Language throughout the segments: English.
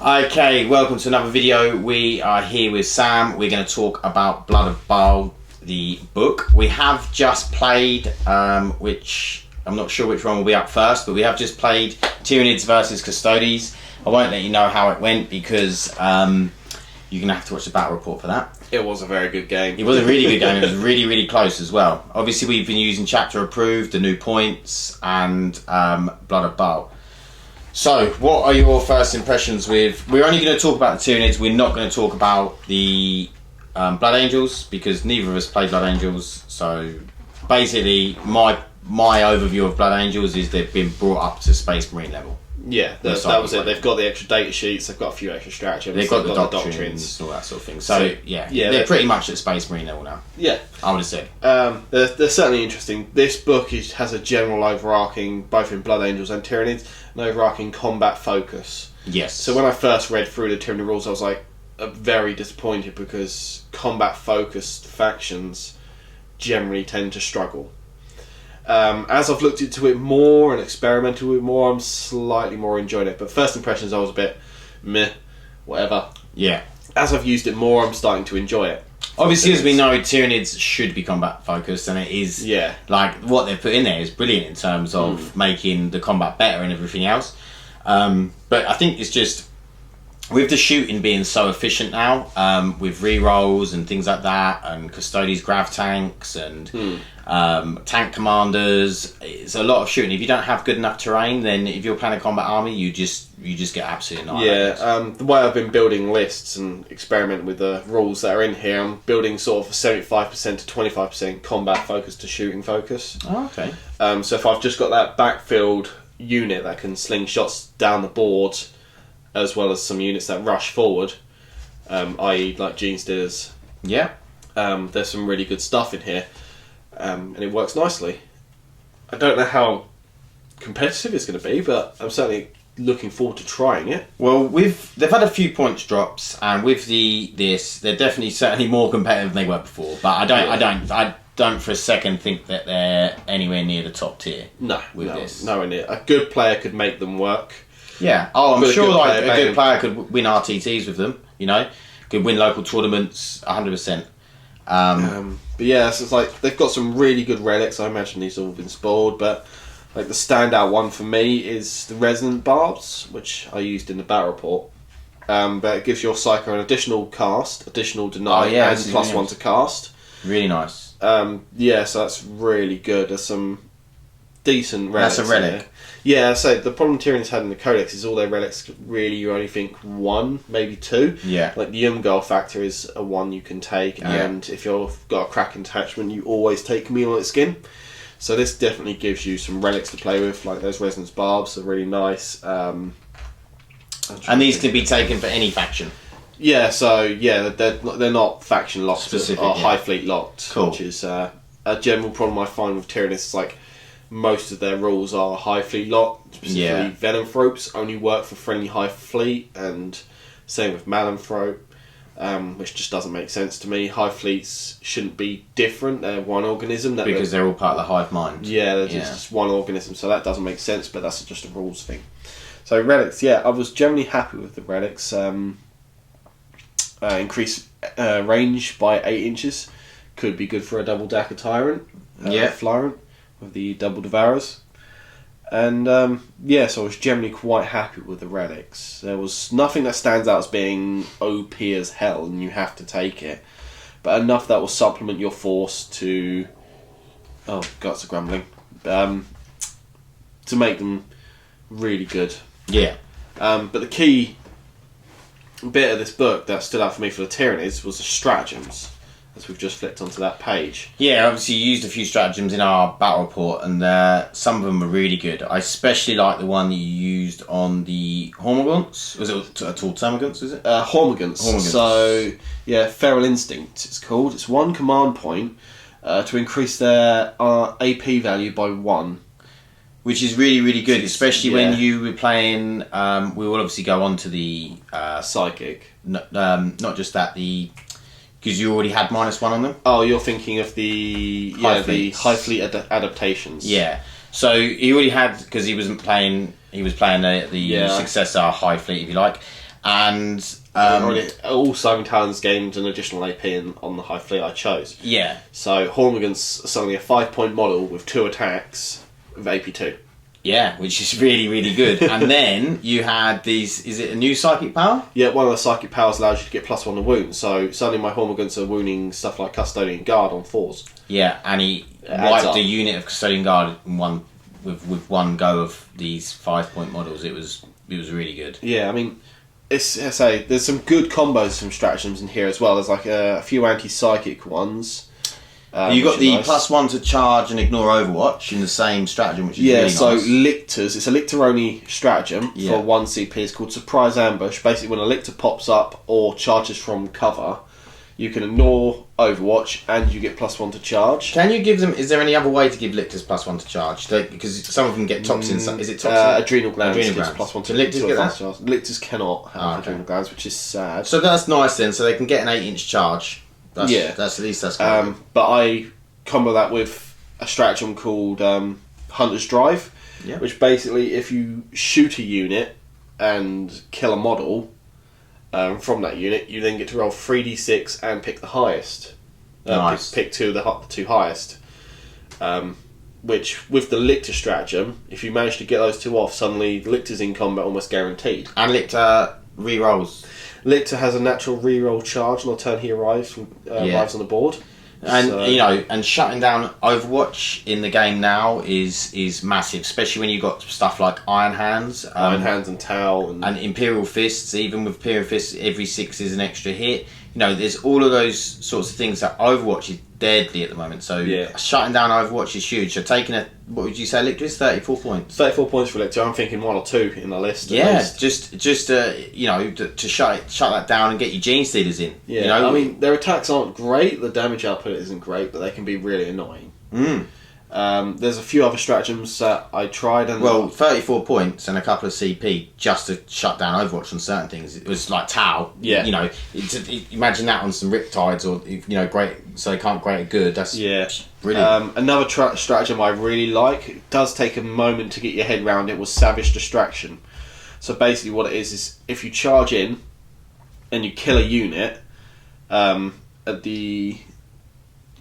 Okay, welcome to another video. We are here with Sam. We're going to talk about Blood of Baal, the book. We have just played, which I'm not sure which one will be up first, but we have just played Tyranids versus Custodes. I won't let you know how it went because you're going to have to watch the battle report for that. It was a very good game. It was a really good game. It was really, really close as well. Obviously, we've been using chapter approved, the new points, and Blood of Baal. So, what are your first impressions with... We're only going to talk about the Tyranids. We're not going to talk about the Blood Angels because neither of us play Blood Angels. So, basically, my overview of Blood Angels is they've been brought up to Space Marine level. Yeah, that was it. They've got the extra data sheets. They've got a few extra stratagems. They've got the doctrines, all that sort of thing. So yeah, they're pretty much at Space Marine level now. Yeah, I would have said. They're certainly interesting. This book has a general overarching, both in Blood Angels and Tyranids, an overarching combat focus. Yes. So when I first read through the Tyranid rules, I was like very disappointed because combat focused factions generally tend to struggle. As I've looked into it more and experimented with it more, I'm slightly more enjoying it. But first impressions, I was a bit meh, whatever. Yeah. As I've used it more, I'm starting to enjoy it. Obviously, as we know, Tyranids should be combat focused, and it is. Yeah. Like what they've put in there is brilliant in terms of making the combat better and everything else. But I think it's just with the shooting being so efficient now, with re-rolls and things like that, and Custodes grav tanks and tank commanders, it's a lot of shooting. If you don't have good enough terrain, then if you're playing a combat army, you just get absolutely annihilated. Yeah, the way I've been building lists and experimenting with the rules that are in here, I'm building sort of a 75% to 25% combat focus to shooting focus. Oh, okay. So if I've just got that backfield unit that can sling shots down the board, as well as some units that rush forward, i.e. like Gene Stealers. Yeah. There's some really good stuff in here, and it works nicely. I don't know how competitive it's going to be, but I'm certainly looking forward to trying it. Well, they've had a few points drops, and with this, they're definitely certainly more competitive than they were before. But I don't for a second think that they're anywhere near the top tier. No, this. Nowhere near. A good player could make them work. Yeah. Oh, I'm sure like a good player could win RTTs with them. You know, could win local tournaments 100%. But yeah, so it's like they've got some really good relics. I imagine these all have been spoiled, but like the standout one for me is the Resonant Barbs, which I used in the battle report. But it gives your Psycho an additional cast, additional deny, and +1 to cast. Really nice. Yeah, so that's really good. There's some decent relics. That's a relic. Here. Yeah, so the problem Tyranids had in the Codex is all their relics, really you only think 1, maybe 2. Yeah. Like the Umgar Factor is a 1 you can take, and if you've got a Kraken attachment, you always take Chameleon Skin. So this definitely gives you some relics to play with, like those Resonance Barbs are really nice. And these can be taken for any faction. Yeah, so yeah, they're not faction locked, specific, or High Fleet locked, cool. Which is a general problem I find with Tyranids. Is like most of their rules are High Fleet locked, specifically Venomthropes only work for friendly High Fleet, and same with Malanthrope, which just doesn't make sense to me. High Fleets shouldn't be different, they're one organism. Because they're all part of the Hive mind. Yeah, they're just one organism, so that doesn't make sense, but that's just a rules thing. So relics, yeah, I was generally happy with the relics. Increase range by 8 inches, could be good for a double Dacker Tyrant, Flyrant, with the double Devourers. And so I was generally quite happy with the relics. There was nothing that stands out as being OP as hell and you have to take it, but enough that will supplement your force to guts are grumbling, to make them really good. Yeah. But the key bit of this book that stood out for me for the Tyranids was the stratagems, as we've just flipped onto that page. Yeah, obviously you used a few stratagems in our battle report, and some of them were really good. I especially like the one that you used on the Hormagaunts. Was it a tall Termagants, was it? Hormagaunts. So, yeah, Feral Instinct it's called. It's 1 command point to increase their AP value by 1. Which is really, really good, especially when you were playing... we will obviously go on to the... Psychic. Not just that, because you already had -1 on them. Oh, you're thinking of the High Fleet adaptations. Yeah. So he already had, because he was playing the successor High Fleet, if you like. And all Simon Talons gained an additional AP on the Hive fleet I chose. Yeah. So Hormigans suddenly a 5-point model with 2 attacks with AP 2. Yeah, which is really, really good. And then you had these. Is it a new psychic power? Yeah, one of the psychic powers allows you to get +1 to wound. So suddenly my Hormigans are wounding stuff like Custodian Guard on 4s. Yeah, and he wiped a unit of Custodian Guard in with one go of these 5-point models. It was really good. Yeah, I mean, I say there's some good combos from stratagems in here as well. There's like a few anti-psychic ones. You got the nice. +1 to charge and ignore Overwatch in the same stratagem, which is really nice. So Lictors, it's a Lictor-only stratagem for 1 CP. It's called Surprise Ambush. Basically, when a Lictor pops up or charges from cover, you can ignore Overwatch and you get +1 to charge. Can you give them? Is there any other way to give Lictors +1 to charge? Because some of them get toxins. Is it toxin? Adrenal glands. Adrenal glands. +1 to Lictors get that? charge. Lictors cannot have adrenal glands, which is sad. So that's nice then. So they can get an 8-inch charge. That's at least that's good. But I combo that with a stratagem called Hunter's Drive, which basically, if you shoot a unit and kill a model from that unit, you then get to roll 3d6 and pick the highest. Nice. Pick the two highest. Which, with the Lictor stratagem, if you manage to get those 2 off, suddenly Lictor's in combat almost guaranteed. And Lictor re-rolls. Lictor has a natural re-roll charge on the turn he arrives on the board. And and shutting down Overwatch in the game now is massive, especially when you got stuff like Iron Hands, and Tau, and Imperial Fists. Even with Imperial Fists, every 6 is an extra hit. There's all of those sorts of things that Overwatch is deadly at the moment. So shutting down Overwatch is huge. So taking what would you say, Lictor is 34 points? 34 points for Lictor. I'm thinking 1 or 2 in the list. Just to shut that down and get your Gene Stealers in. Yeah, I mean their attacks aren't great. The damage output isn't great, but they can be really annoying. There's a few other stratagems that I tried, and 34 points and a couple of CP just to shut down Overwatch on certain things. It was like Tau. Yeah. Imagine that on some Riptides or great. So they can't great good. That's brilliant. Another stratagem I really like. It does take a moment to get your head around it. Was Savage Distraction. So basically, what it is if you charge in and you kill a unit at the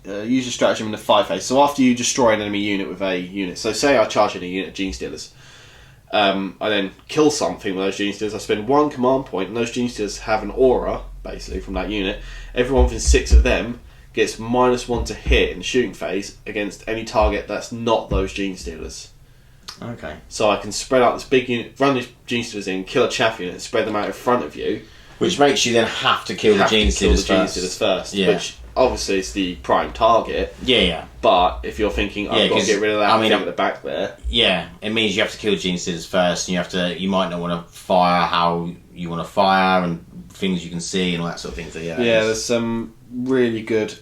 use a stratagem in the 5 phase. So after you destroy an enemy unit with a unit, so say I charge in a unit of Gene Stealers, I then kill something with those Gene Stealers, I spend 1 command point, and those Gene Stealers have an aura, basically, from that unit. Everyone within 6 of them gets -1 to hit in the shooting phase against any target that's not those Gene Stealers. Okay. So I can spread out this big unit, run these Gene Stealers in, kill a chaff unit, and spread them out in front of you. Which makes you then have to kill the Gene Stealers first. Yeah. Which obviously it's the prime target. Yeah. But if you're thinking, I've got to get rid of that thing at the back there. Yeah, it means you have to kill Gene Stealers first, and you might not want to fire how you want to fire, and things you can see, and all that sort of thing. So there's some really good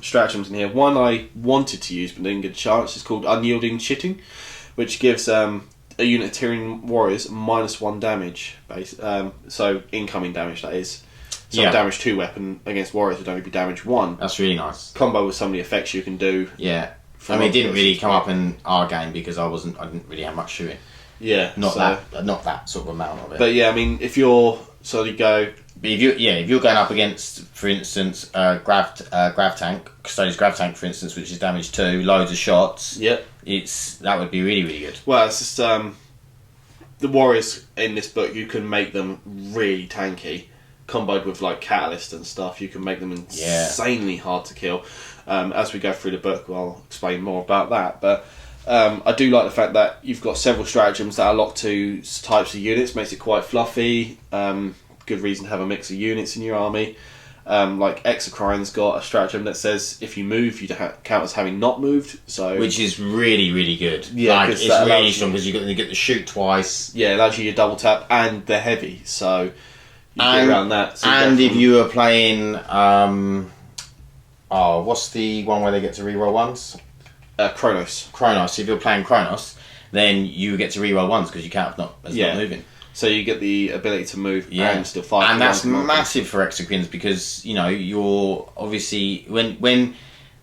stratagems in here. One I wanted to use but didn't get a chance. It's called Unyielding Chitting, which gives a unit of Tyrian warriors -1 damage, so incoming damage, that is. So damage 2 weapon against warriors would only be damage 1. That's really nice. Combo with some of the effects you can do. Yeah. I mean, it didn't really come up in our game because I didn't really have much shooting. Yeah. Not that sort of amount of it. But yeah, I mean, if you're But if you're going up against, for instance, grav tank, Custodian's grav tank, for instance, which is damage 2, loads of shots. Yep. That would be really, really good. Well, it's just the warriors in this book, you can make them really tanky. Comboed with like Catalyst and stuff, you can make them insanely hard to kill. As we go through the book, I'll explain more about that. But I do like the fact that you've got several stratagems that are locked to types of units, makes it quite fluffy. Good reason to have a mix of units in your army. Like Exocrine's got a stratagem that says if you move, you count as having not moved. Which is really, really good. Yeah, it's really strong because you get to shoot twice. Yeah, it allows you your double tap, and they're heavy, so you get around that. So and if you are playing, what's the one where they get to reroll ones? Kronos. Kronos. If you're playing Kronos, then you get to reroll ones because you count as not moving. So you get the ability to move and still fight. And that's massive for Exocrines because, you're obviously... When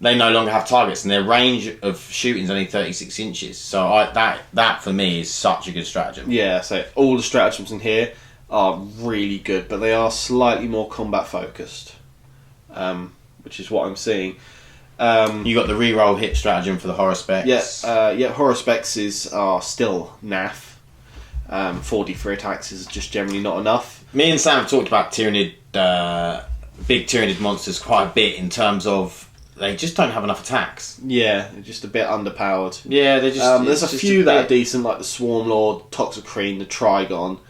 they no longer have targets and their range of shooting is only 36 inches. So that for me is such a good stratagem. Yeah, so all the stratagems in here are really good, but they are slightly more combat focused, which is what I'm seeing. You got the reroll hit stratagem for the horror specs. Horror specs are still naff. 4d3 attacks is just generally not enough. Me and Sam have talked about Tyranid, big Tyranid monsters quite a bit in terms of they just don't have enough attacks. Yeah, they're just a bit underpowered. Yeah, they're just. There's a few that are decent, like the Swarm Lord, Toxicrene, the Trigon.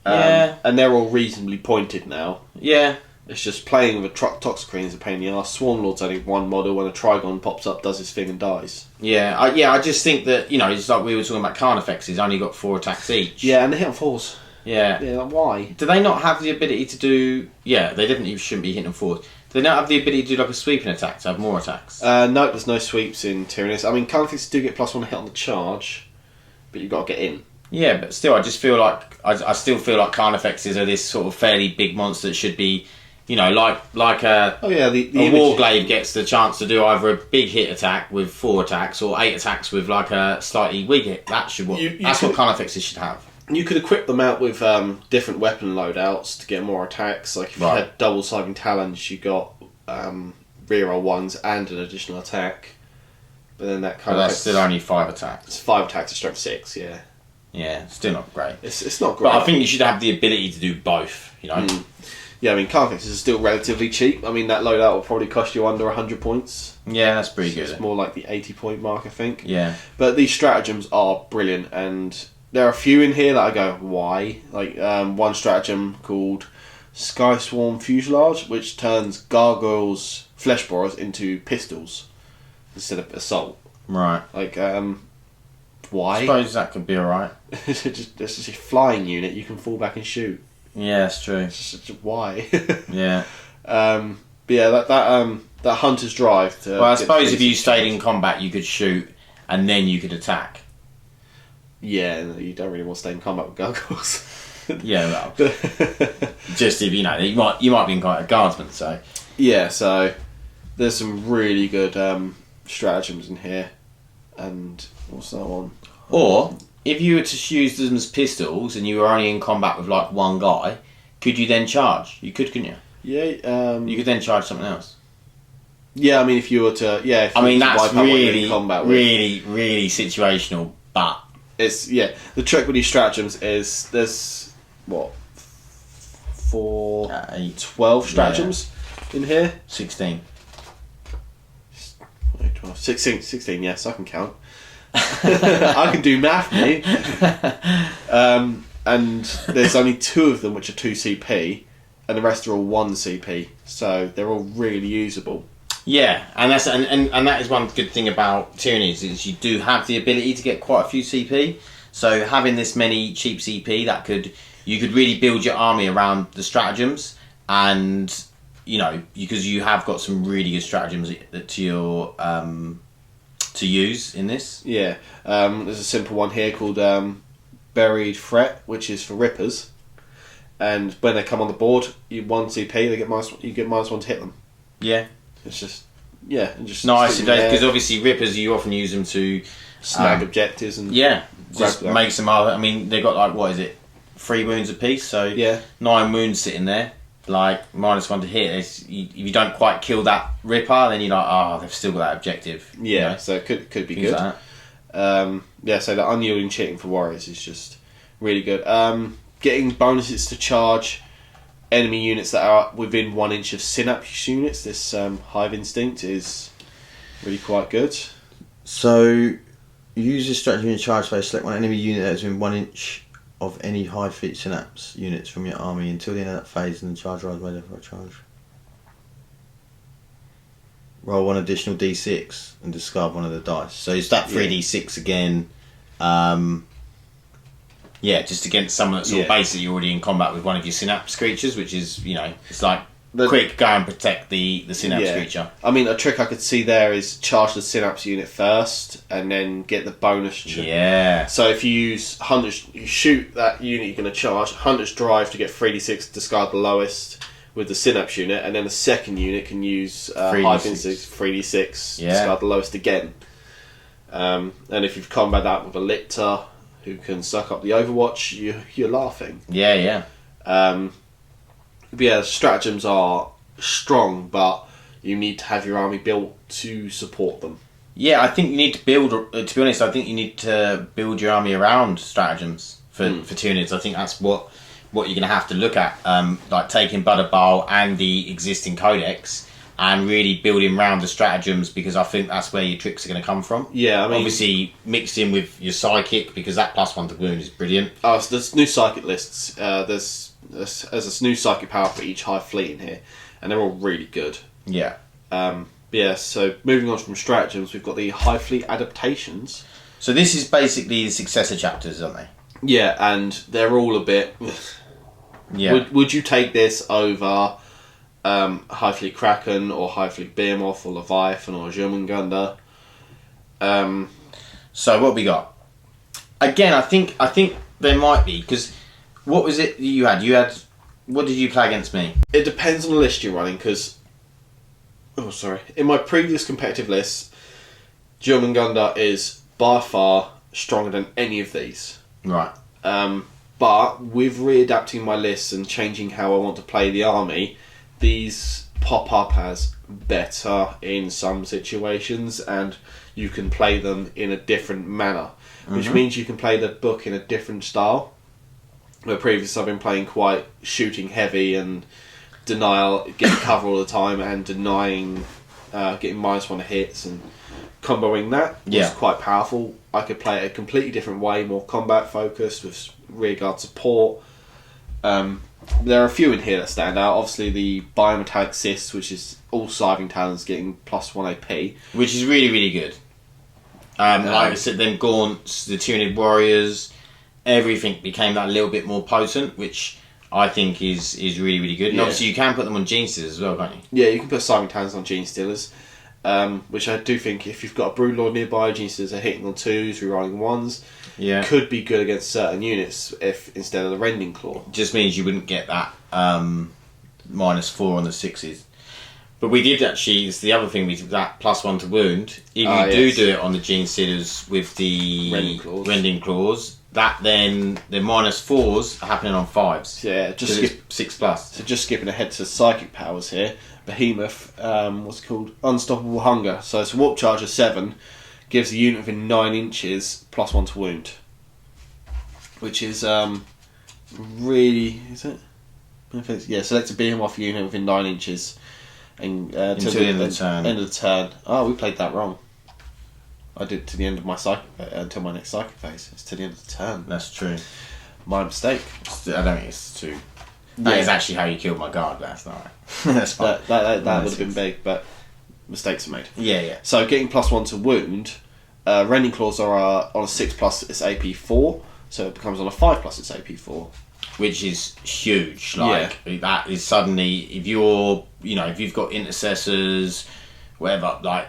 And they're all reasonably pointed now. Yeah. It's just playing with a Toxicrene is a pain in the arse. Swarm Lord's only one model. When a Trigon pops up, does his thing and dies. Yeah, I just think that, it's like we were talking about Carnifex, he's only got 4 attacks each. Yeah, and they hit on 4s. Yeah. Yeah, like, why? Do they not have the ability to do... Yeah, they definitely shouldn't be hitting on 4s. Do they not have the ability to do like a sweeping attack, to have more attacks? No, there's no sweeps in Tyranids. I mean, Carnifex do get +1 hit on the charge, but you've got to get in. Yeah, but still, I just feel like... I still feel like Carnifexes are this sort of fairly big monster that should be... like a Warglaive gets the chance to do either a big hit attack with 4 attacks or 8 attacks with like a slightly weak hit. That's what Carnifexes should have. You could equip them out with different weapon loadouts to get more attacks. Like if you had double Siving Talons, you got reroll 1s and an additional attack. But then that kind of... that's still only 5 attacks. It's 5 attacks to strength 6, yeah. Yeah, still not great. It's not great. But I think you should have the ability to do both, Yeah, I mean, Carnifex is still relatively cheap. I mean, that loadout will probably cost you under 100 points. Yeah, that's pretty good. It's more like the 80-point mark, I think. Yeah. But these stratagems are brilliant, and there are a few in here that I go, why? Like, one stratagem called Sky Swarm Fuselage, which turns gargoyles, flesh borers into pistols instead of assault. Right. Like, why? I suppose that could be alright. It's just a flying unit, you can fall back and shoot. Yeah, that's true. It's just, why? Yeah. But yeah, that hunter's drive to... Well, I suppose if you stayed in combat, you could shoot and then you could attack. Yeah, you don't really want to stay in combat with gargoyles. Yeah, well, just if you might be in quite a guardsman, so... Yeah, so there's some really good stratagems in here. And what's that one? Or... if you were to use them as pistols and you were only in combat with like one guy, could you then charge? You could, couldn't you? Yeah. You could then charge something else. Yeah, I mean, if you were to, if I mean, you were to that's wipe out what you're really, in combat with. really situational. But it's the trick with these stratagems is there's what 12 stratagems in here. 16. 12, 16. Yes, I can count. I can do math, mate. And there's only 2 of them which are 2 CP, and the rest are all 1 CP. So they're all really usable. Yeah, and that's and that is one good thing about Tyranids is you do have the ability to get quite a few CP. So having this many cheap CP, you could really build your army around the stratagems, and because you have got some really good stratagems to your to use in this. Yeah, there's a simple one here called Buried Threat, which is for Rippers, and when they come on the board, you 1 CP, you get -1 to hit them. Yeah, it's just just nice because obviously Rippers you often use them to snag objectives and just make some other. I mean, they've got like what is it, 3 wounds apiece, so 9 wounds sitting there. Like -1 to hit. If you don't quite kill that Ripper, then you're like, they've still got that objective. Yeah, so it could be good. Like so the unyielding cheating for warriors is just really good. Getting bonuses to charge enemy units that are within 1 inch of synapse units. This Hive Instinct is really quite good. So use this strategy in charge phase. Select one enemy unit that is within 1 inch of any high feat synapse units from your army until the end of that phase, and the charge rolls made for a charge. Roll 1 additional d6 and discard 1 of the dice. So it's that 3d6 again. Just against someone that's basically already in combat with one of your synapse creatures, which is it's like quick go and protect the synapse creature. I mean, a trick I could see there is charge the synapse unit first and then get the bonus. Yeah. So if you use Hunter's, you shoot that unit you're going to charge, Hunter's Drive to get 3d6, discard the lowest with the synapse unit, and then the second unit can use Hive Instinct 3d6, discard the lowest again. And if you've combat that with a Lictor who can suck up the Overwatch, you're laughing. Yeah. Yeah, stratagems are strong, but you need to have your army built to support them. Yeah, I think you need to build. To be honest, I think you need to build your army around stratagems for Tyranids. I think that's what you're going to have to look at, like taking Blood of Baal and the existing codex and really building around the stratagems, because I think that's where your tricks are going to come from. Yeah, I mean, obviously mixed in with your psychic, because that +1 to wound is brilliant. Oh, so there's new psychic lists. There's a new psychic power for each Hive fleet in here, and they're all really good. Yeah. Yeah. So moving on from stratagems, we've got the Hive fleet adaptations. So this is basically the successor chapters, aren't they? Yeah, and they're all a bit. Yeah. Would you take this over Hive fleet Kraken or Hive fleet Behemoth or Leviathan or Jormungandr? So what we got? Again, I think there might be, because what was it you had? What did you play against me? It depends on the list you're running, because in my previous competitive list, Jormungandr is by far stronger than any of these. Right. But with readapting my lists and changing how I want to play the army, these pop up as better in some situations, and you can play them in a different manner, which means you can play the book in a different style. Where previously I've been playing quite shooting heavy and denial, getting cover all the time, and denying, getting -1 hits and comboing that was quite powerful. I could play it a completely different way, more combat focused with rearguard support. There are a few in here that stand out. Obviously the Biometallic Cysts, which is all Scything Talons getting +1 AP. Which is really, really good. Like I said, then Gaunts, the Tyranid Warriors, everything became that little bit more potent, which I think is really, really good. And obviously you can put them on Gene Stealers as well, can't you? Yeah, you can put Scything Talons on Gene Stealers. Which I do think, if you've got a Broodlord nearby, Gene Stealers are hitting on 2s, rerolling 1s. Yeah. Could be good against certain units if instead of the Rending Claw. Just means you wouldn't get that -4 on the 6s. But we did actually, it's the other thing, we did that +1 to wound. If you do it on the Gene Stealers with the Rending Claws, that then the -4s are happening on 5s. Yeah, just skip 6+. So just skipping ahead to psychic powers here. Behemoth, what's it called? Unstoppable Hunger. So it's a Warp Charge of 7, gives a unit within 9 inches +1 to wound. Which is really, is it? Yeah, select a Behemoth unit within 9 inches. And until the end of the turn. End of the turn. Oh, we played that wrong. I did to the end of my psychic, until my next psychic phase. It's to the end of the turn. That's true. My mistake. I don't think it's too. That is actually how you killed my guard last night. That's fine. That would have been big, but mistakes are made. Yeah. So getting +1 to wound, Rending Claws are on a 6+, it's AP4, so it becomes on a 5+, it's AP4. Which is huge. That is suddenly, if you've got intercessors, whatever, like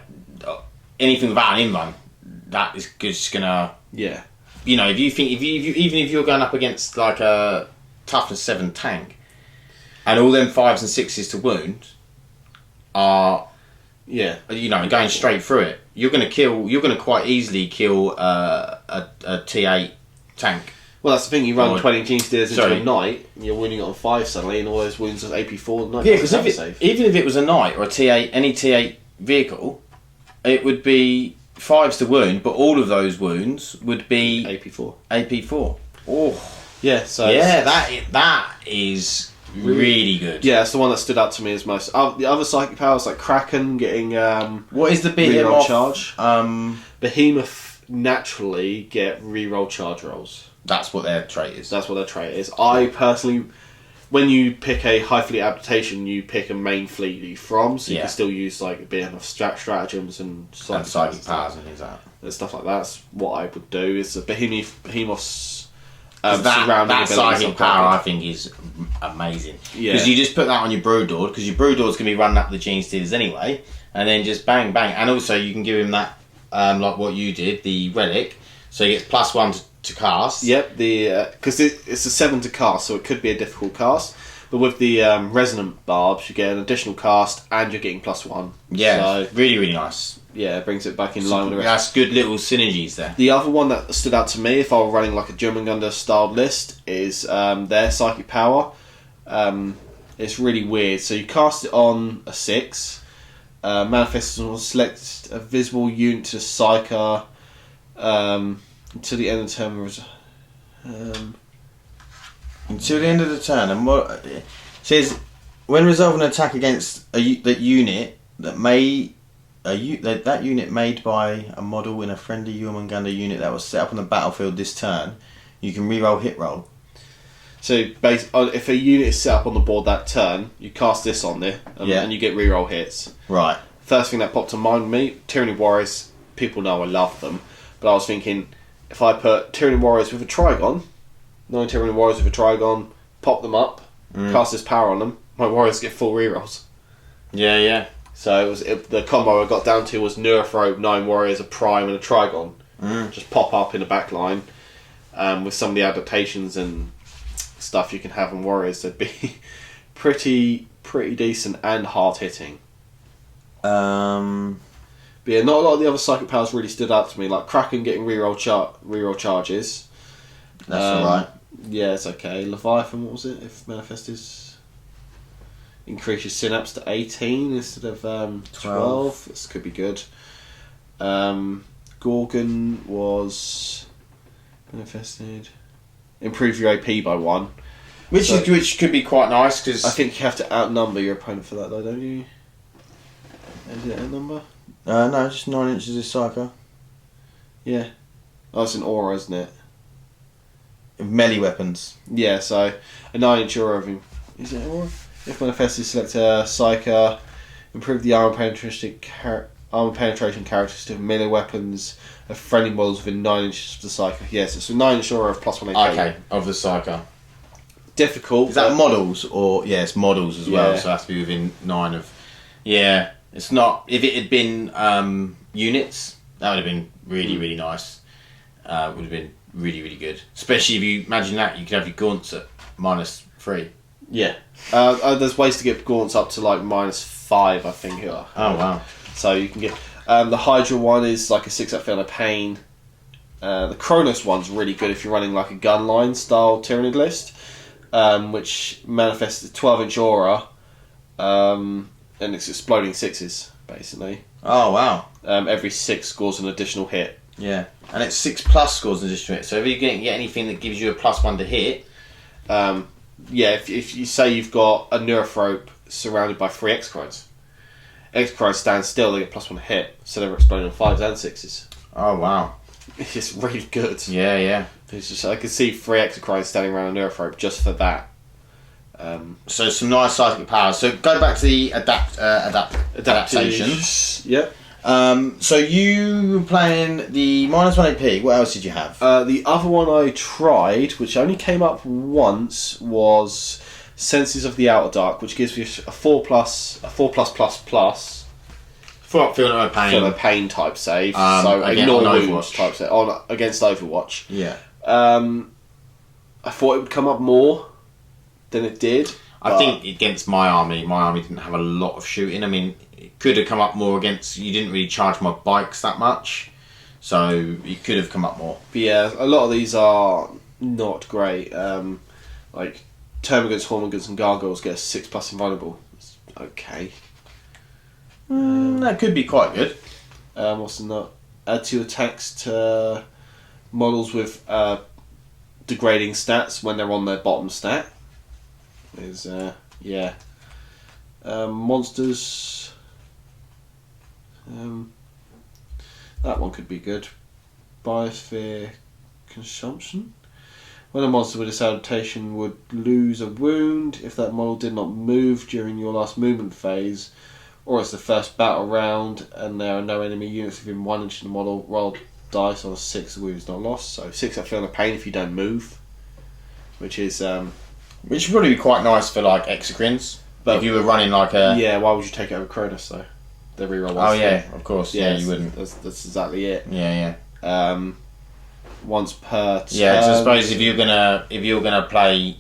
anything without an in-run, that is just gonna. Yeah. If you think even if you're going up against like a toughness 7 tank, and all them 5s and 6s to wound are, going straight through it, you're gonna quite easily kill a T8 tank. Well, that's the thing. You run 20 Gene Stealers into a Knight, and you're wounding it on 5 suddenly, and all those wounds are AP4. Yeah, because even if it was a Knight or a T8, any T8 vehicle, it would be 5s to wound, but all of those wounds would be AP4. Oh, yeah. So that is really good. Yeah, it's the one that stood out to me as most. The other psychic powers like Kraken getting. What is the Behemoth charge? Behemoth naturally get reroll charge rolls. That's what their trait is. I personally, when you pick a Hive fleet adaptation, you pick a main fleet you're from, so you can still use like Behemoth stratagems and psychic powers and things like that. And stuff like that. That's what I would do. Is a Behemoth's that psychic power I think is amazing. Yeah. Because you just put that on your Broodlord, because your Broodlord's going to be running up the Gene Stealers anyway, and then just bang, bang. And also you can give him that, like what you did, the relic, so he gets +1 to cast. Yep, because it's a 7 to cast, so it could be a difficult cast. But with the resonant barbs, you get an additional cast, and you're getting +1. Yeah, so, really, really nice. Yeah, it brings it back in line with the rest. That's good little synergies there. The other one that stood out to me, if I were running like a Jormungandr styled list, is their psychic power, It's really weird. So you cast it on a 6. Manifests will select a visible unit to the Psyker until the end of the turn. Until the end of the turn, and what it says when resolving an attack against that unit that unit made by a model in a friendly Jormungandr unit that was set up on the battlefield this turn, you can reroll hit roll. So if a unit is set up on the board that turn, you cast this on there, and you get reroll hits. Right. First thing that popped to mind with me, Tyranid Warriors. People know I love them, but I was thinking if I put Tyranid Warriors with a Trigon, 9 Tyranid Warriors with a Trigon, pop them up, cast this power on them, my Warriors get full rerolls. Yeah. So the combo I got down to was Neurithrope, 9 Warriors, a Prime, and a Trigon. Just pop up in the back line. With some of the adaptations and stuff you can have in Warriors, they'd be pretty decent and hard hitting. But yeah, not a lot of the other psychic powers really stood out to me. Like Kraken getting reroll charges. That's alright. Yeah, it's okay. Leviathan, what was it? If manifest is increase your synapse to 18 instead of 12. This could be good. Gorgon was manifested. Improve your AP by 1. Which could be quite nice because I think you have to outnumber your opponent for that though, don't you? Is it outnumber? No, just 9 inches is Psyker. Yeah. Oh, it's an aura, isn't it? Melee weapons. Yeah, so a 9-inch aura of him. Is it aura? If manifested, select a Psyker. Improve the armor penetration characteristic of melee weapons of friendly models within 9 inches of the Psyker. Yes, it's a 9-inch aura of +1 AP. Okay, of the Psyker. Difficult. Is that models or it's models as well? So it has to be within 9 of. Yeah, it's not. If it had been units, that would have been really nice. Would have been really good. Especially if you imagine that you could have your gaunts at -3. Yeah. There's ways to get gaunts up to like -5, I think. Oh wow. So you can get the Hydra one is like a 6-up Feel No Pain. The Kronos one's really good if you're running like a gunline style Tyranid list, which manifests a 12-inch aura, and it's exploding 6s basically. Oh wow. Every 6 scores an additional hit. Yeah, and it's 6+ scores an additional hit. So if you get anything that gives you a +1 to hit, if you say you've got a Neurithrope surrounded by 3 X-Crides. X-Crides stand still, they get +1 hit, so they're exploding on 5s and 6s. Oh wow. It's really good. Yeah. It's just, I could see 3 X-Crides standing around a Neurithrope just for that. So some nice psychic powers. So go back to the adaptations. Yep. So you were playing the -1 AP. What else did you have? The other one I tried, which only came up once, was Senses of the Outer Dark, which gives you a 4+++. Feel No Pain. Feel No Pain type save. So ignore on wounds Overwatch. type save against Overwatch. Yeah. I thought it would come up more than it did. I think against my army didn't have a lot of shooting. I mean, it could have come up more against. You didn't really charge my bikes that much, so it could have come up more. But yeah, a lot of these are not great. Like Termagants, Hormagaunts, and Gargoyles get a 6+ invulnerable. It's okay. That could be quite good. What's in that? Add 2 attacks to models with degrading stats when they're on their bottom stat. Is monsters. That one could be good. Biosphere consumption. When a monster with this adaptation would lose a wound if that model did not move during your last movement phase, or it's the first battle round and there are no enemy units within 1 inch of the model, roll dice on a 6, the wound is not lost. So 6-up Feel No Pain if you don't move, which is which would probably be quite nice for like Exocrines. But if you were running like a why would you take it over Cronus though? The reroll. Oh yeah, of course. Yeah, you wouldn't. That's exactly it. Yeah. Once per turn. Yeah, so I suppose if you're gonna play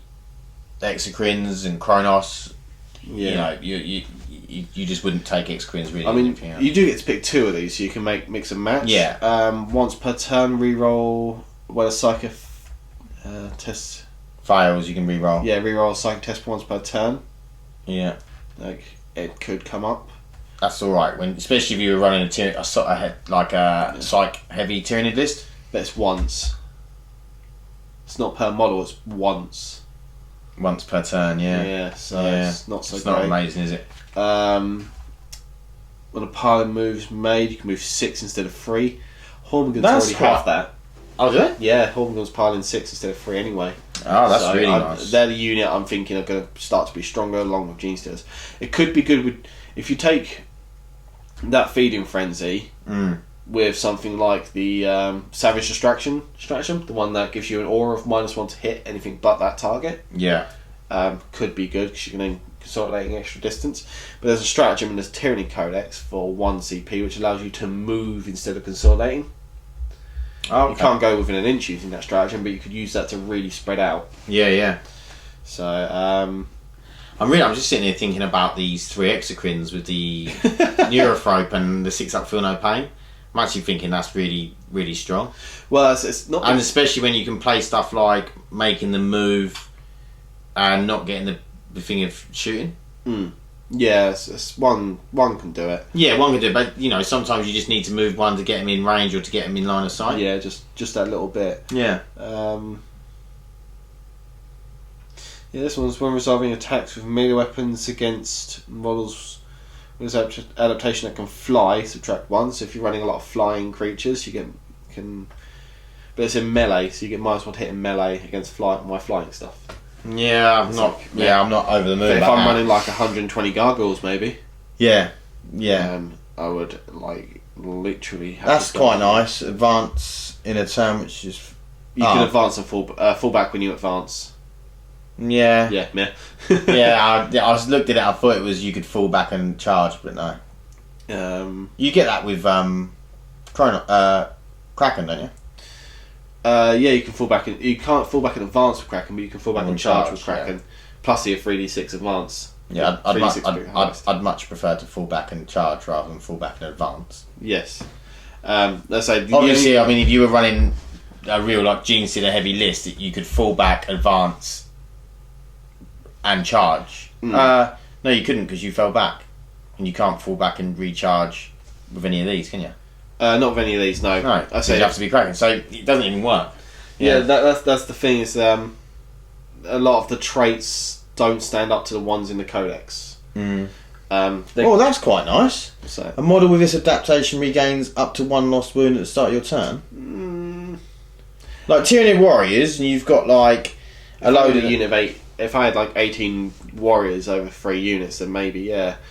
Exocrines and Kronos, you know, you just wouldn't take Exocrines really. I mean, you do get to pick 2 of these, so you can mix and match. Yeah. Once per turn, reroll when a psychic test. fails, you can re-roll. Yeah, reroll a psychic test once per turn. Yeah. Like, it could come up. That's alright, especially if you were running a psych heavy Tyranid list. But it's once. It's not per model, it's once. Once per turn, yeah. Yeah, so it's not so It's great. not amazing, is it? When a pile of moves made, you can move 6 instead of 3. Hormigons That's already quite- have that. Oh, do they? Yeah, Hormigons pile in 6 instead of 3 anyway. Oh, that's So really nice. They're the unit I'm thinking are going to start to be stronger along with Gene Stealers. It could be good with if you take that Feeding Frenzy with something like the Savage Distraction stratagem, the one that gives you an aura of -1 to hit anything but that target. Yeah. Could be good because you can then consolidating extra distance. But there's a stratagem in the Tyranny Codex for 1 CP which allows you to move instead of consolidating. Oh, You can't go within an inch using that stratagem, but you could use that to really spread out. Yeah. So, I'm just sitting here thinking about these 3 exocrines with the Neurothrope and the 6 up feel no pain. I'm actually thinking that's really, really strong. well, it's not. And especially when you can play stuff like making the move and not getting the thing of shooting. Yeah, it's one can do it. Yeah, one can do it, but sometimes you just need to move one to get him in range or to get him in line of sight. Yeah, just that little bit. Yeah. Yeah, this one's when resolving attacks with melee weapons against models with adaptation that can fly, subtract 1. So if you're running a lot of flying creatures, you can. But it's in melee, so you get -1 to hit in melee against my flying stuff. Yeah, I'm not. I'm not over the moon. But if about I'm that. running like 120 gargoyles, maybe. Yeah. I would literally have. That's to go. quite nice. Advance in a turn, which is. You can advance and fall back when you advance. Yeah. Yeah. I was looked at it. I thought it was you could fall back and charge, but no. You get that with Kraken, don't you? Yeah, you can fall back. You can't fall back and advance with Kraken, but you can fall back and charge with Kraken. Yeah. Plus your 3d6 advance. Yeah, I'd I'd much prefer to fall back and charge rather than fall back and advance. Yes. Let's say Obviously, I mean, if you were running a real Gene Stealer heavy list, you could fall back, advance, and charge. No, you couldn't because you fell back, and you can't fall back and recharge with any of these, can you? not with any of these. No. No, I say you have to be Kraken, so it doesn't even work. Yeah, that's the thing is a lot of the traits don't stand up to the ones in the Codex. That's quite nice. So A model with this adaptation regains up to 1 lost wound at the start of your turn. Like Tyranid Warriors, and you've got like a load of unit of 8. If I had like 18 warriors over 3 units, then maybe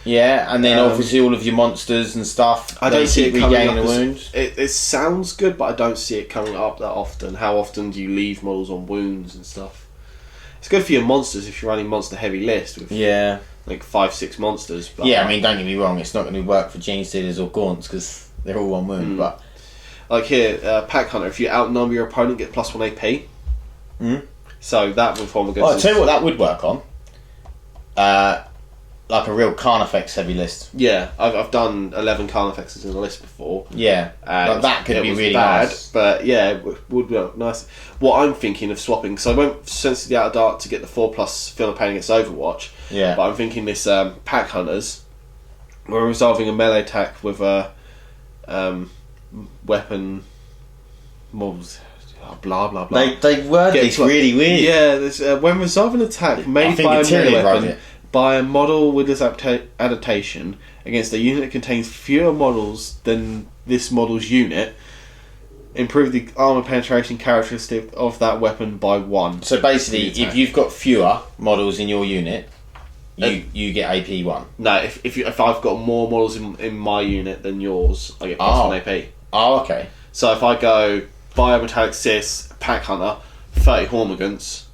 yeah, and then obviously all of your monsters and stuff. I don't see it coming regaining up a as- wound. It sounds good, but I don't see it coming up that often. How often do you leave models on wounds and stuff? It's good for your monsters if you're running monster heavy list with like 5-6 monsters. But Yeah, I mean, don't get me wrong, it's not going to work for Gene Stealers or Gaunts because they're all one wound. But like here, Pack Hunter, if you outnumber your opponent, get +1 AP. So that with Hormigons. I'll tell you what that would work on. Like a real Carnifex heavy list. Yeah, I've done 11 Carnifexes in a list before. Yeah, like that could be really nice. But yeah, it would work nice. What I'm thinking of swapping, so I went Sensitivity Out of Dark to get the 4+ Feel of Pain against Overwatch. Yeah. But I'm thinking this Pack Hunters, we're resolving a melee attack with a weapon. Blah blah blah. They word this really weird. Yeah, this, when resolving an attack made think by a it's melee Tyranid wrote weapon it. by a model with this adaptation against a unit that contains fewer models than this model's unit, improve the armor penetration characteristic of that weapon by 1. So basically, if you've got fewer models in your unit, you get AP 1. No, if I've got more models in my unit than yours, I get +1 AP. Oh, okay. So if I go Biometallic Cis, Pack Hunter, 30 Hormigons.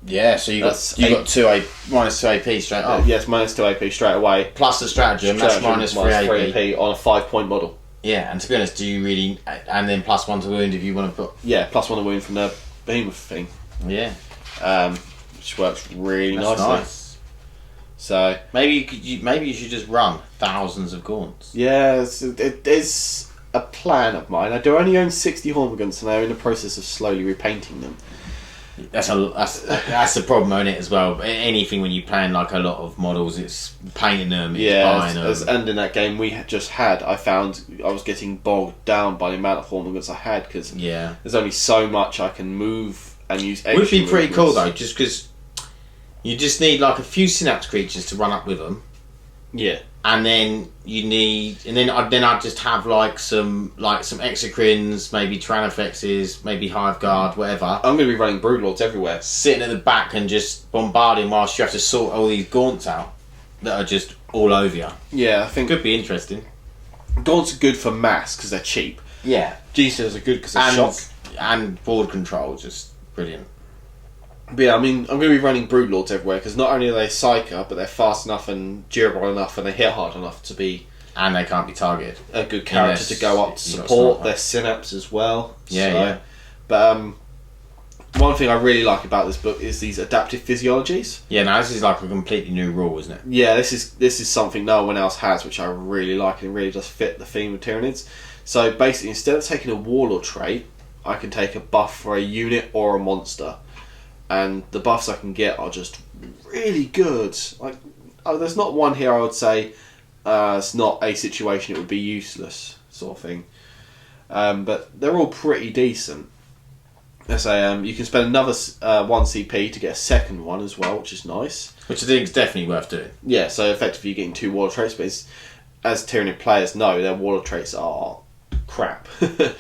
Yeah, so you got -2 AP straight up. Yes, -2 AP straight away. Plus the stratagem, that's -3 AP. AP on a 5-point model. Yeah, and to be honest, do you really... And then +1 to wound if you want to put... Yeah, +1 to wound from the behemoth thing. Yeah. Which works really That's nicely. nice. So Maybe you should just run thousands of Gaunts. yeah, it is a plan of mine. I do only own 60 Hormigons and I'm in the process of slowly repainting them. That's the problem, isn't it, as well? Anything when you're playing like a lot of models, it's painting them, it's buying them. And in that game we just had, I found I was getting bogged down by the amount of ornaments I had, because there's only so much I can move and use extra. Would be pretty cool though, just because you just need like a few synapse creatures to run up with them. Yeah. And then I'd just have like some exocrines, maybe Tyrannofexes, maybe Hive Guard, whatever. I'm going to be running Broodlords everywhere, sitting at the back and just bombarding whilst you have to sort all these gaunts out that are just all over you. Yeah, I think could be interesting. Gaunts are good for mass because they're cheap. Yeah, G-Stealers are good because they're shock and board control, just brilliant. But yeah, I mean, I'm going to be running Broodlords everywhere because not only are they psyker, but they're fast enough and durable enough, and they hit hard enough to be. And they can't be targeted. A good character to go up to support their synapse as well. Yeah. But one thing I really like about this book is these adaptive physiologies. Yeah, now this is like a completely new rule, isn't it? Yeah, this is something no one else has, which I really like, and it really does fit the theme of Tyranids. So basically, instead of taking a Warlord trait, I can take a buff for a unit or a monster. And the buffs I can get are just really good. Like, there's not one here I would say it's not a situation it would be useless sort of thing. But they're all pretty decent. Let's say you can spend another 1 CP to get a second one as well, which is nice. Which I think is definitely worth doing. Yeah, so effectively you're getting 2 Warlord traits, but as Tyranid players know, their Warlord traits are crap.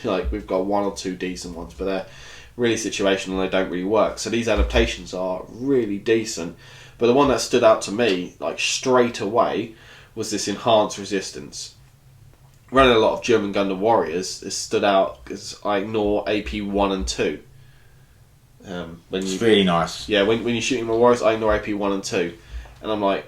Like, we've got 1 or 2 decent ones, but they're really situational and they don't really work. So these adaptations are really decent. But the one that stood out to me, like straight away, was this enhanced resistance. Running a lot of German Gundam Warriors, this stood out because I ignore AP 1 and 2. It's really nice. Yeah, when you're shooting my Warriors, I ignore AP 1 and 2. And I'm like,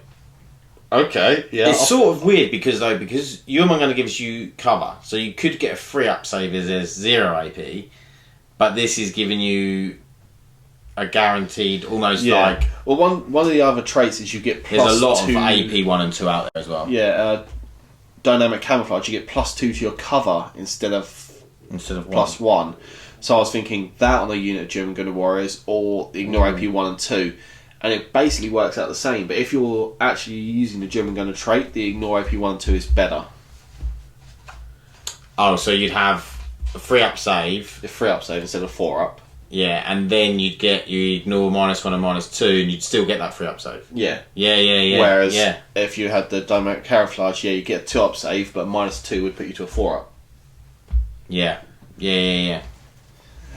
okay, yeah. It's sort of weird because Yulman Gunner gives you cover. So you could get a free up save as there's 0 AP. But this is giving you a guaranteed, almost like... Well, one of the other traits is you get plus 2... There's a lot of AP 1 and 2 out there as well. Yeah, dynamic camouflage, you get plus 2 to your cover instead of plus 1. So I was thinking that on a unit of German Gunner Warriors, or ignore AP 1 and 2. And it basically works out the same. But if you're actually using the German Gunner trait, the ignore AP 1 and 2 is better. Oh, so you'd have... a 3-up save. The 3-up save instead of 4-up. Yeah, and then you ignore -1 and -2, and you'd still get that 3-up save. Yeah. Yeah. Whereas if you had the dynamic camouflage, you get a 2-up save, but -2 would put you to a 4-up. Yeah.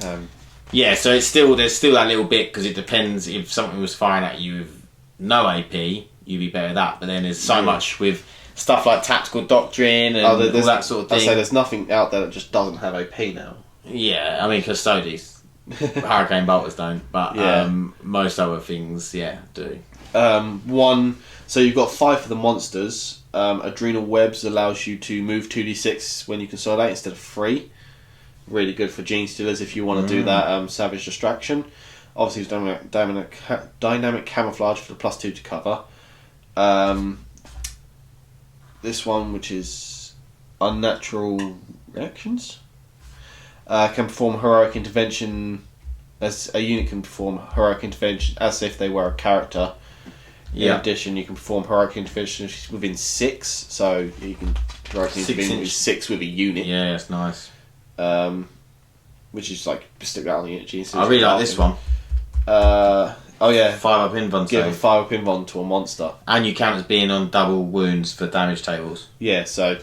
So there's still that little bit, because it depends. If something was firing at you with no AP, you'd be better at that. But then there's so much with stuff like tactical doctrine and all that sort of thing. I'd say there's nothing out there that just doesn't have AP now. Yeah, I mean, Custodes. Hurricane Bolters don't, but most other things, do. So you've got 5 for the monsters. Adrenal Webs allows you to move 2d6 when you consolidate instead of 3. Really good for Gene Stealers if you want to do that. Savage Distraction. Obviously, it's dynamic camouflage for the +2 to cover. This one, which is Unnatural Reactions, can perform heroic intervention. As a unit can perform heroic intervention as if they were a character. In addition, you can perform heroic intervention within 6, so you can heroic intervene with 6 with a unit. Yeah, that's nice. Which is like stick that on the unit. Geez, I really like this one. 5-up invuln. Give a 5-up invuln to a monster. And you count as being on double wounds for damage tables. Yeah, so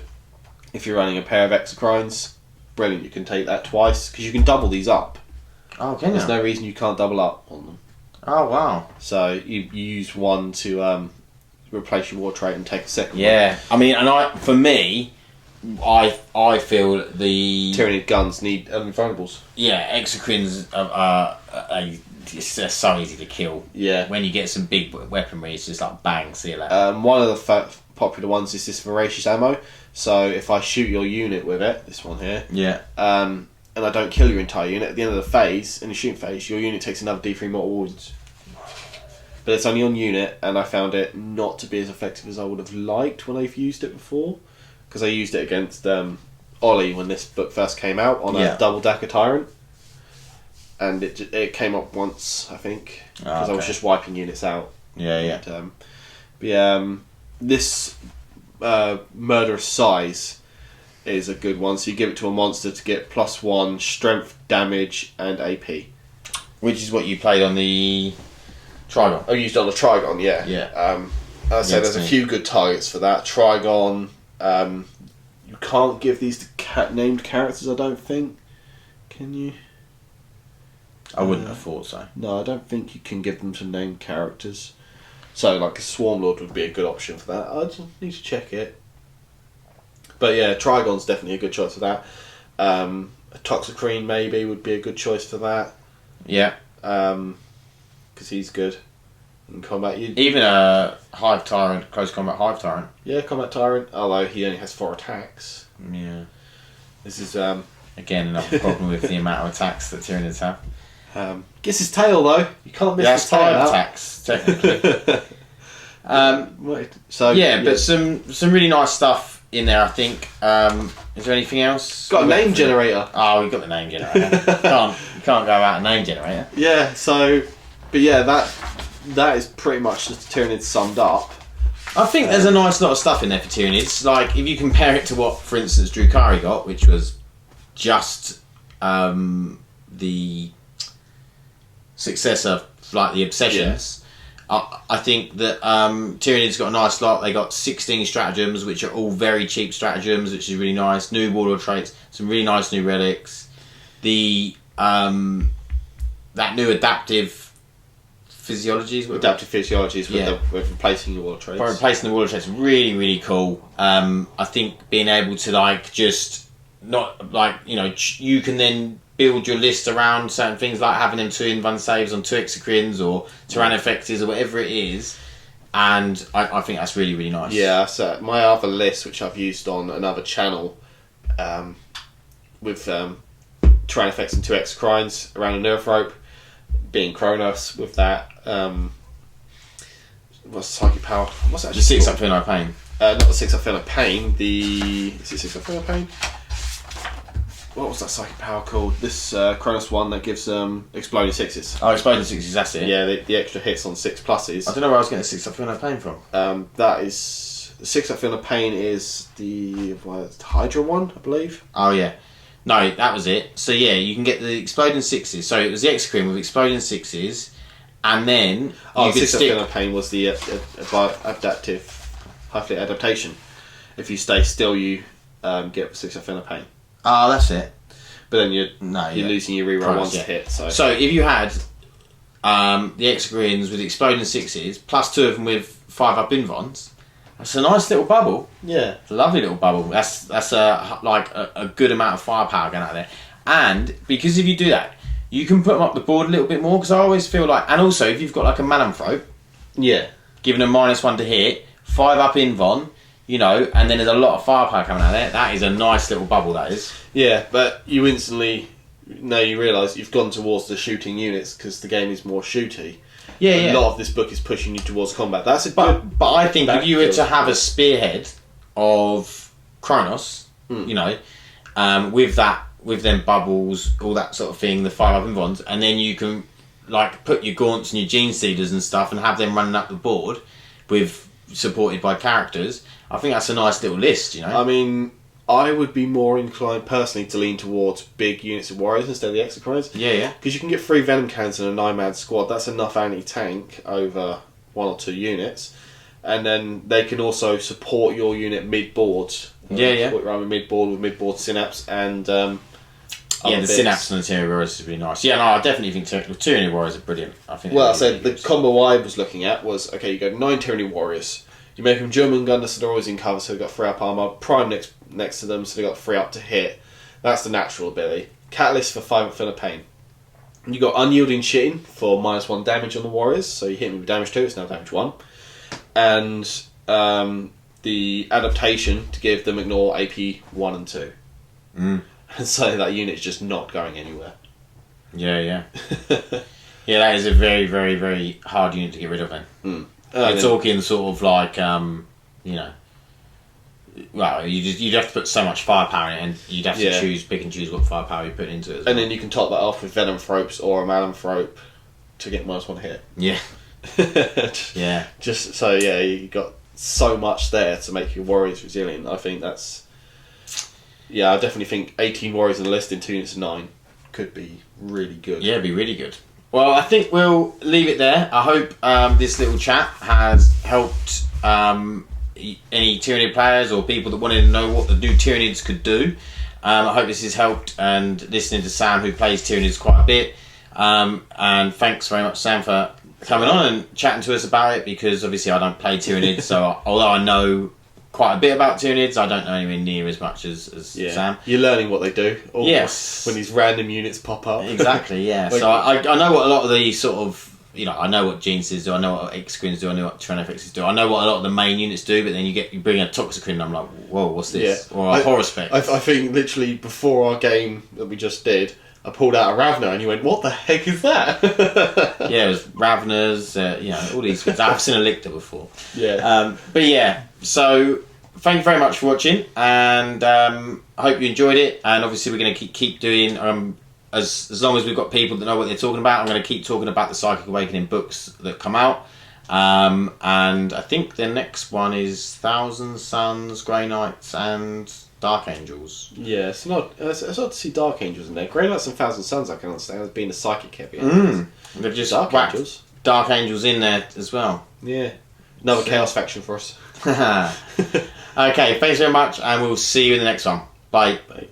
if you're running a pair of exocrines, brilliant, you can take that twice, because you can double these up. Oh, can you? There's no reason you can't double up on them. Oh, wow. So you use one to replace your war trait and take a second one. Yeah, I mean, for me, I feel the Tyranid guns need invulnerables. Yeah, exocrines are they're so easy to kill. Yeah. When you get some big weaponry, it's just like bang, see you later. One of the popular ones is this voracious ammo. So if I shoot your unit with it, this one here. Yeah. And I don't kill your entire unit, at the end of the phase, in the shooting phase, your unit takes another D3 mortal wounds. But it's only on unit, and I found it not to be as effective as I would have liked when I've used it before. Because I used it against Ollie when this book first came out on a double Dacker Tyrant. and it came up once, I think, because okay. I was just wiping units out. Yeah. And, this murderous size is a good one. So you give it to a monster to get +1 strength, damage, and AP. Which is what you played on the Trigon. I used it on the Trigon, yeah. Yeah. As I said, there's a few good targets for that. Trigon. You can't give these to named characters, I don't think. Can you? I wouldn't have thought so. No, I don't think you can give them to named characters. So, like, a Swarm Lord would be a good option for that. I just need to check it. But yeah, Trigon's definitely a good choice for that. A Toxicrene maybe would be a good choice for that. Yeah. Because he's good in combat. Even a Hive Tyrant, close combat Hive Tyrant. Yeah, Combat Tyrant, although he only has 4 attacks. Yeah. This is... Again, another problem with the amount of attacks that Tyranids have. Gets his tail though. You can't miss his tail. 5 attacks, technically. But some really nice stuff in there, I think. Is there anything else? Got a name generator. Oh, we've got the name generator. you can't go out a name generator. Yeah, so... But yeah, that is pretty much the Tyranids summed up. I think there's a nice lot of stuff in there for Tyranids. Like, if you compare it to what, for instance, Drukari got, which was just the successor, like the Obsessions. Yeah. I think that Tyranids got a nice lot. They got 16 stratagems, which are all very cheap stratagems, which is really nice. New warlord traits, some really nice new relics. The that new adaptive physiologies. Adaptive physiologies with replacing your warlord traits. By replacing the warlord traits, really, really cool. I think being able to like just not like you can then build your list around certain things like having them 2 invuln saves on 2 Exocrines or Tyrannofexes or whatever it is, and I think that's really, really nice. Yeah, so my other list, which I've used on another channel, with Tyrannofex and 2 Exocrines around a nerf rope, being Kronos with that. What's Psychic Power? What's that? The 6 up Feel No Pain. Not the 6 up Feel No Pain. Is it 6 up Feel No Pain? What was that Psychic Power called? This Kronos one that gives exploding 6s. Oh, exploding 6s, that's it. Yeah, the extra hits on 6 pluses. I don't know where I was getting the 6 up Feel No Pain from. That is 6 up Feel No Pain is the Hydra one, I believe. Oh yeah, no, that was it. So yeah, you can get the exploding 6s. So it was the Exocrine with exploding 6s, and then you could 6 up Feel No Pain was the adaptation. If you stay still, you get 6 up Feel No Pain. Oh, that's it. But then you're losing your reroll once a hit. So if you had the Exocrines with exploding 6s, plus 2 of them with 5 up invons, that's a nice little bubble. Yeah, it's a lovely little bubble. That's a good amount of firepower going out there. And because if you do that, you can put them up the board a little bit more. Because I always feel like, and also if you've got like a Malamthrope, giving them -1 to hit, 5 up invon. And then there's a lot of firepower coming out there. That is a nice little bubble, that is. Yeah, but you instantly, you realise you've gone towards the shooting units because the game is more shooty. Yeah, A lot of this book is pushing you towards combat. That's a good... But I think if you were to have a spearhead of Kronos, with them bubbles, all that sort of thing, the 5 up invons, and then you can like put your Gaunts and your Gene Stealers and stuff and have them running up the board supported by characters, I think that's a nice little list, I mean, I would be more inclined personally to lean towards big units of warriors instead of the Exocrines. Yeah. Because you can get 3 Venom Cannons in a 9-man squad. That's enough anti-tank over 1 or 2 units. And then they can also support your unit mid-board. Support your army mid-board with mid-board Synapse and... the Synapse and the Tyranid Warriors is really nice. Yeah, no, I definitely think the Tyranid Warriors are brilliant. I think. Well, I said the combo I was looking at was, okay, you go 9 Tyranid Warriors. You make them German Gundam, so they're always in cover, so they've got 3 up armor. Prime next to them, so they've got 3 up to hit. That's the natural ability. Catalyst for 5 up Feel No Pain. You got Unyielding Shitting for -1 damage on the Warriors, so you hit me with damage 2, it's now damage 1. And the adaptation to give them ignore AP 1 and 2. And so that unit's just not going anywhere. Yeah. Yeah, that is a very, very, very hard unit to get rid of then. You're talking sort of like, Well, you'd have to put so much firepower in it, and you'd have to pick and choose what firepower you put into it. And then you can top that off with Venom Thropes or a Malanthrop to get -1 hit. Yeah. Yeah. Just so you got so much there to make your warriors resilient. I think that's. Yeah, I definitely think 18 warriors in the list in 2 units of 9 could be really good. Yeah, it'd be really good. Well, I think we'll leave it there. I hope this little chat has helped any Tyranid players or people that wanted to know what the new Tyranids could do. I hope this has helped, and listening to Sam, who plays Tyranids quite a bit. And thanks very much, Sam, for coming on and chatting to us about it, because obviously I don't play Tyranids, so although I know quite a bit about Tyranids, I don't know anywhere near as much as Sam. You're learning what they do. Yes. When these random units pop up. Exactly, yeah. So I know what a lot of the sort of, I know what Genesies do, I know what X-Screens do, I know what Tyranofixes do, I know what a lot of the main units do, but then you bring a Toxicrin and I'm like, whoa, what's this? Yeah. Or a Horospec. I think literally before our game that we just did, I pulled out a Ravner and you went, what the heck is that? Yeah, it was Ravners, all these things. I've seen a Lictor before. Yeah. But yeah, so thank you very much for watching, and I hope you enjoyed it. And obviously we're going to keep doing, as long as we've got people that know what they're talking about, I'm going to keep talking about the Psychic Awakening books that come out. And I think the next one is Thousand Suns, Grey Knights and Dark Angels. Yeah, it's odd to see Dark Angels in there. Grey Knights and Thousand Suns I can understand as being a psychic heavy. They've just Dark Angels. Dark Angels in there as well. Yeah. Another Chaos faction for us. Okay, thanks very much, and we'll see you in the next one. Bye. Bye.